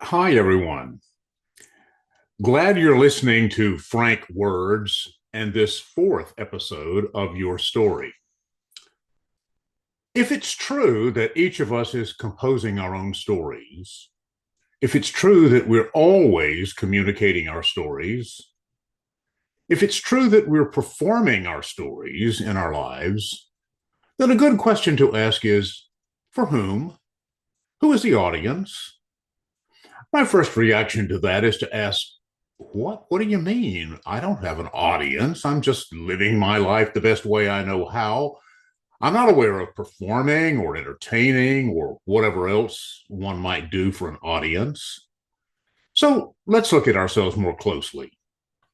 Hi, everyone. Glad you're listening to Frank Words and this fourth episode of Your Story. If it's true that each of us is composing our own stories, if it's true that we're always communicating our stories, if it's true that we're performing our stories in our lives, then a good question to ask is, for whom? Who is the audience? My first reaction to that is to ask, what do you mean? I don't have an audience. I'm just living my life the best way I know how. I'm not aware of performing or entertaining or whatever else one might do for an audience. So let's look at ourselves more closely.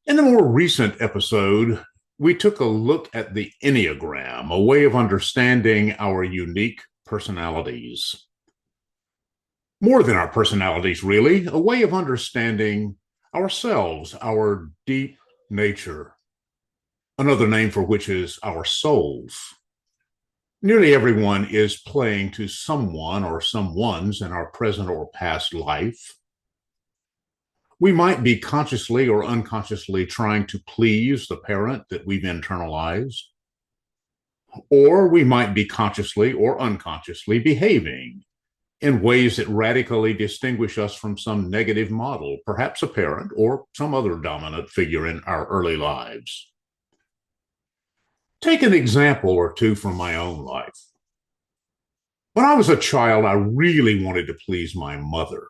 In the more recent episode, we took a look at the Enneagram, a way of understanding our unique personalities. More than our personalities, really, a way of understanding ourselves, our deep nature, another name for which is our souls. Nearly everyone is playing to someone or someones in our present or past life. We might be consciously or unconsciously trying to please the parent that we've internalized, or we might be consciously or unconsciously behaving in ways that radically distinguish us from some negative model, perhaps a parent or some other dominant figure in our early lives. Take an example or two from my own life. When I was a child, I really wanted to please my mother.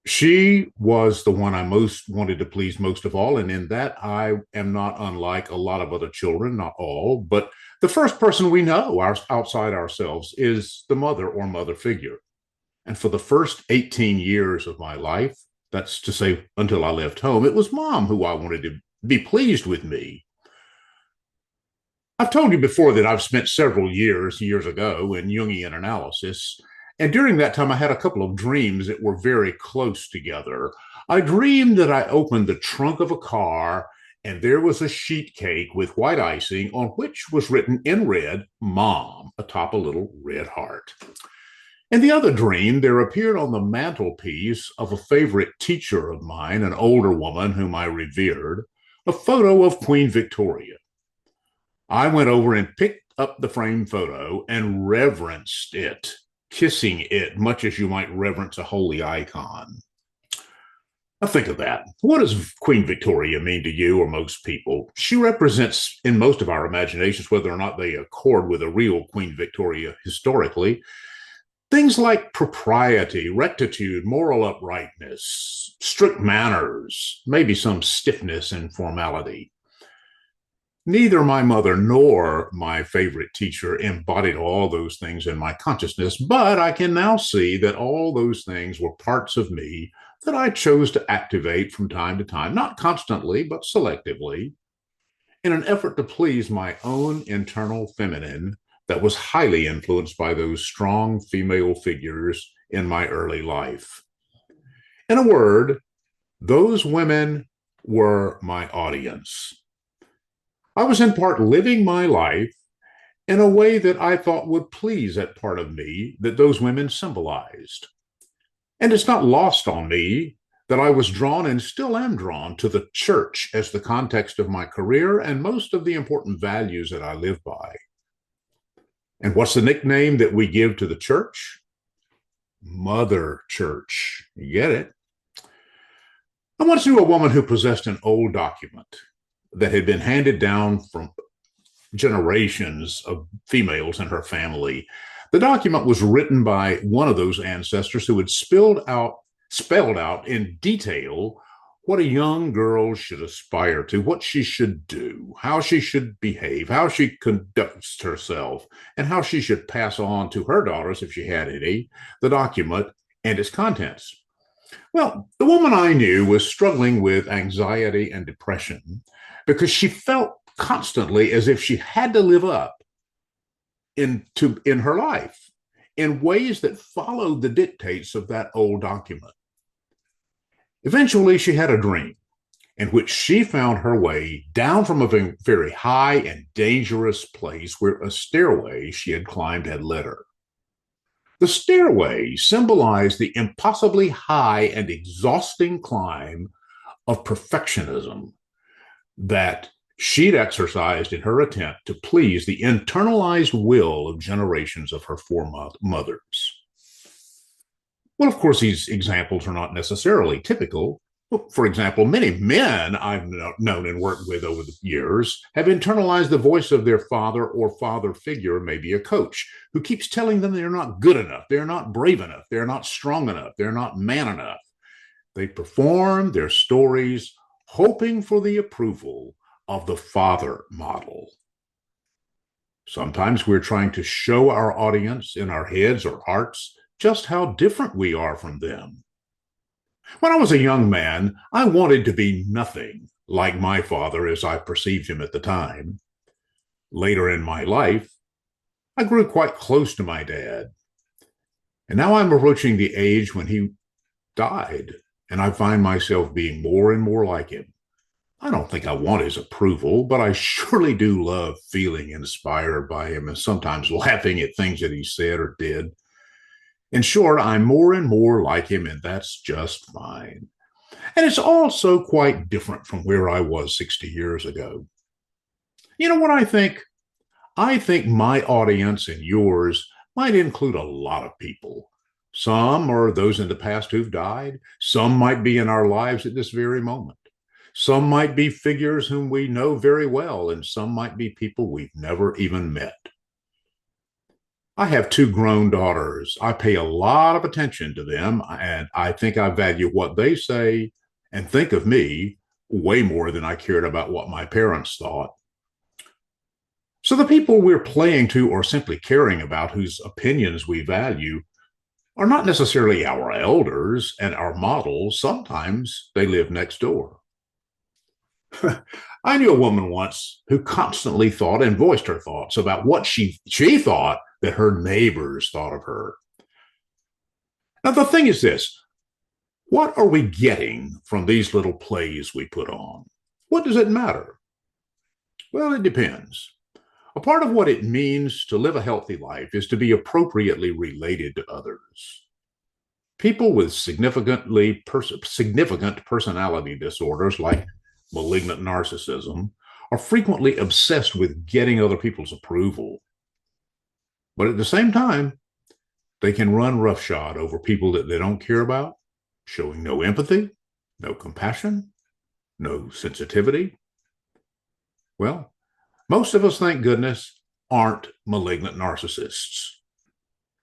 She was the one I most wanted to please most of all, and in that I am not unlike a lot of other children, not all, but the first person we know outside ourselves is the mother or mother figure. And for the first 18 years of my life, that's to say until I left home, it was mom who I wanted to be pleased with me. I've told you before that I've spent several years ago in Jungian analysis. And during that time, I had a couple of dreams that were very close together. I dreamed that I opened the trunk of a car and there was a sheet cake with white icing on which was written in red, Mom, atop a little red heart. In the other dream, there appeared on the mantelpiece of a favorite teacher of mine, an older woman whom I revered, a photo of Queen Victoria. I went over and picked up the framed photo and reverenced it, kissing it much as you might reverence a holy icon. Now think of that. What does Queen Victoria mean to you or most people? She represents, in most of our imaginations, whether or not they accord with a real Queen Victoria historically, things like propriety, rectitude, moral uprightness, strict manners, maybe some stiffness and formality. Neither my mother nor my favorite teacher embodied all those things in my consciousness, but I can now see that all those things were parts of me that I chose to activate from time to time, not constantly, but selectively, in an effort to please my own internal feminine that was highly influenced by those strong female figures in my early life. In a word, those women were my audience. I was in part living my life in a way that I thought would please that part of me that those women symbolized. And it's not lost on me that I was drawn and still am drawn to the church as the context of my career and most of the important values that I live by. And what's the nickname that we give to the church? Mother Church. You get it? I once knew a woman who possessed an old document that had been handed down from generations of females in her family. The document was written by one of those ancestors who had spelled out in detail what a young girl should aspire to, what she should do, how she should behave, how she conducts herself, and how she should pass on to her daughters, if she had any, the document and its contents. Well, the woman I knew was struggling with anxiety and depression because she felt constantly as if she had to live up in her life in ways that followed the dictates of that old document. Eventually, she had a dream in which she found her way down from a very high and dangerous place where a stairway she had climbed had led her. The stairway symbolized the impossibly high and exhausting climb of perfectionism that she'd exercised in her attempt to please the internalized will of generations of her foremothers. Well, of course, these examples are not necessarily typical. For example, many men I've known and worked with over the years have internalized the voice of their father or father figure, maybe a coach, who keeps telling them they're not good enough, they're not brave enough, they're not strong enough, they're not man enough. They perform their stories hoping for the approval of the father model. Sometimes we're trying to show our audience in our heads or hearts just how different we are from them. When I was a young man, I wanted to be nothing like my father as I perceived him at the time. Later in my life, I grew quite close to my dad. And now I'm approaching the age when he died, and I find myself being more and more like him. I don't think I want his approval, but I surely do love feeling inspired by him and sometimes laughing at things that he said or did. In short, I'm more and more like him, and that's just fine. And it's also quite different from where I was 60 years ago. You know what I think? I think my audience and yours might include a lot of people. Some are those in the past who've died. Some might be in our lives at this very moment. Some might be figures whom we know very well, and some might be people we've never even met. I have two grown daughters. I pay a lot of attention to them, and I think I value what they say and think of me way more than I cared about what my parents thought. So the people we're playing to or simply caring about, whose opinions we value, are not necessarily our elders and our models. Sometimes they live next door. I knew a woman once who constantly thought and voiced her thoughts about what she thought that her neighbors thought of her. Now, the thing is this: what are we getting from these little plays we put on? What does it matter? Well, it depends. A part of what it means to live a healthy life is to be appropriately related to others. People with significant personality disorders like malignant narcissism are frequently obsessed with getting other people's approval. But at the same time, they can run roughshod over people that they don't care about, showing no empathy, no compassion, no sensitivity. Well, most of us, thank goodness, aren't malignant narcissists.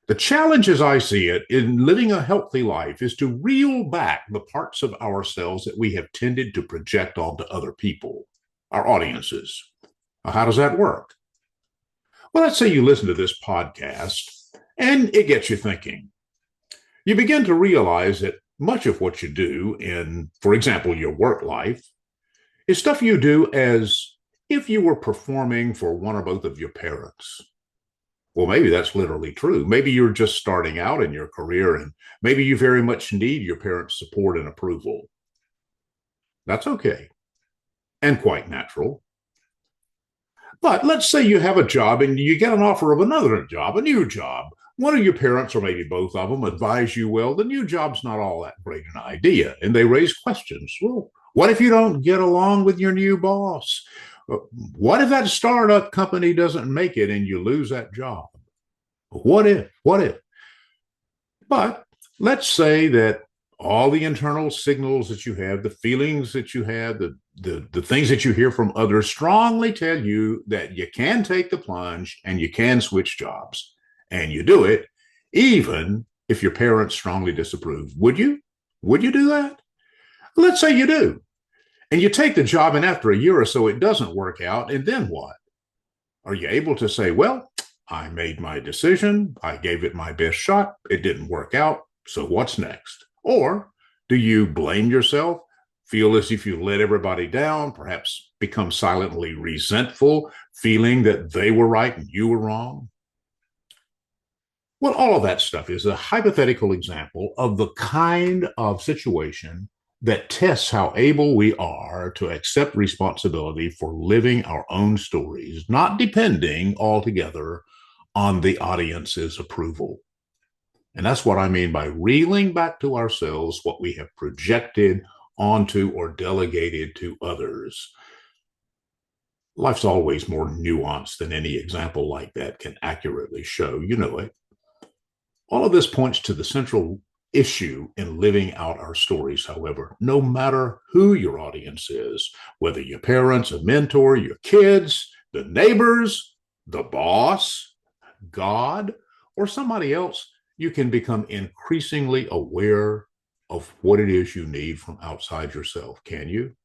The challenge, as I see it, in living a healthy life is to reel back the parts of ourselves that we have tended to project onto other people, our audiences. Now, how does that work? Well, let's say you listen to this podcast and it gets you thinking. You begin to realize that much of what you do in, for example, your work life is stuff you do as if you were performing for one or both of your parents. Well, maybe that's literally true. Maybe you're just starting out in your career and maybe you very much need your parents' support and approval. That's okay and quite natural. But let's say you have a job and you get an offer of another job, a new job. One of your parents, or maybe both of them, advise you, well, the new job's not all that great an idea. And they raise questions. Well, what if you don't get along with your new boss? What if that startup company doesn't make it and you lose that job? What if? What if? But let's say that all the internal signals that you have, the feelings that you have, the things that you hear from others strongly tell you that you can take the plunge and you can switch jobs. And you do it, even if your parents strongly disapprove. Would you? Would you do that? Let's say you do. And you take the job, and after a year or so, it doesn't work out. And then what? Are you able to say, well, I made my decision. I gave it my best shot. It didn't work out. So what's next? Or do you blame yourself, feel as if you let everybody down, perhaps become silently resentful, feeling that they were right and you were wrong? Well, all of that stuff is a hypothetical example of the kind of situation that tests how able we are to accept responsibility for living our own stories, not depending altogether on the audience's approval. And that's what I mean by reeling back to ourselves what we have projected onto or delegated to others. Life's always more nuanced than any example like that can accurately show. You know it. All of this points to the central issue in living out our stories, however, no matter who your audience is, whether your parents, a mentor, your kids, the neighbors, the boss, God, or somebody else, you can become increasingly aware of what it is you need from outside yourself. Can you?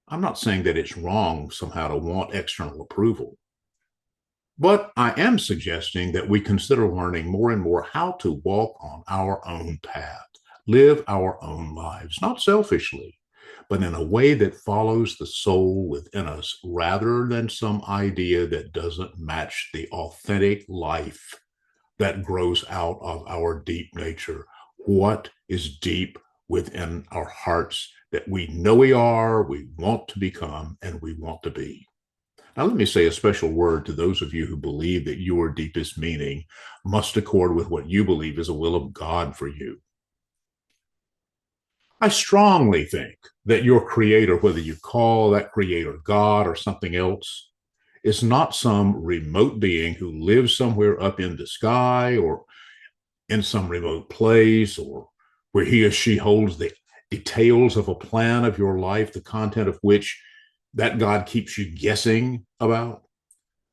I'm not saying that it's wrong somehow to want external approval, but I am suggesting that we consider learning more and more how to walk on our own path, live our own lives, not selfishly, but in a way that follows the soul within us rather than some idea that doesn't match the authentic life that grows out of our deep nature. What is deep within our hearts that we know we are, we want to become, and we want to be? Now, let me say a special word to those of you who believe that your deepest meaning must accord with what you believe is the will of God for you. I strongly think that your creator, whether you call that creator God or something else, is not some remote being who lives somewhere up in the sky or in some remote place, or where he or she holds the details of a plan of your life, the content of which that God keeps you guessing about.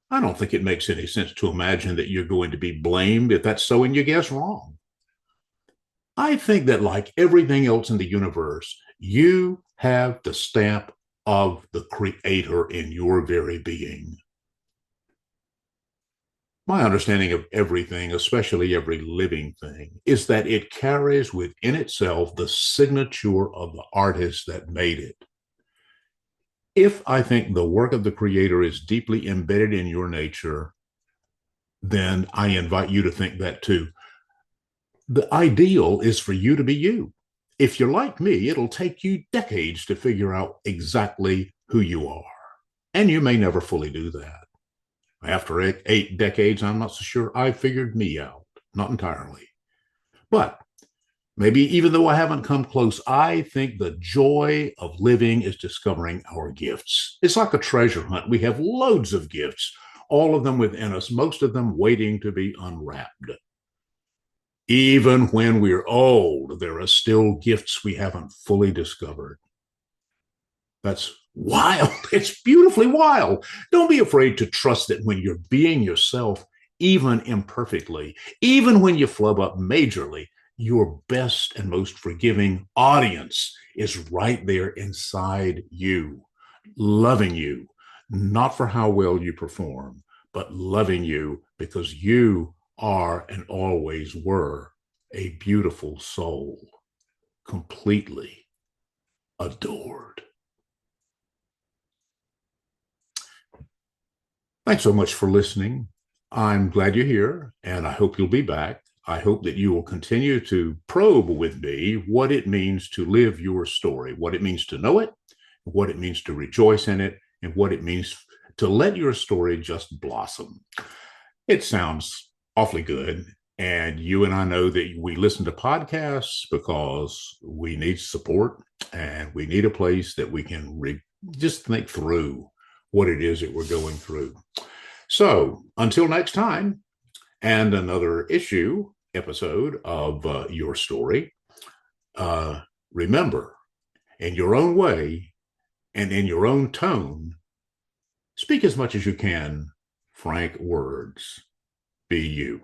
I don't think it makes any sense to imagine that you're going to be blamed if that's so and you guess wrong. I think that, like everything else in the universe, you have the stamp of the creator in your very being. My understanding of everything, especially every living thing, is that it carries within itself the signature of the artist that made it. If I think the work of the creator is deeply embedded in your nature, then I invite you to think that too. The ideal is for you to be you. If you're like me, it'll take you decades to figure out exactly who you are. And you may never fully do that. After 8 decades, I'm not so sure I figured me out. Not entirely. But maybe even though I haven't come close, I think the joy of living is discovering our gifts. It's like a treasure hunt. We have loads of gifts, all of them within us, most of them waiting to be unwrapped. Even when we're old, there are still gifts we haven't fully discovered. That's wild. It's beautifully wild. Don't be afraid to trust that when you're being yourself, even imperfectly, even when you flub up majorly, your best and most forgiving audience is right there inside you, loving you, not for how well you perform, but loving you because you are and always were a beautiful soul, completely adored. Thanks so much for listening. I'm glad you're here, and I hope you'll be back. I hope that you will continue to probe with me what it means to live your story, what it means to know it, what it means to rejoice in it, and what it means to let your story just blossom. It sounds awfully good. And you and I know that we listen to podcasts because we need support and we need a place that we can just think through what it is that we're going through. So until next time, and another episode of Your Story, remember, in your own way and in your own tone, speak as much as you can frank words. Be you.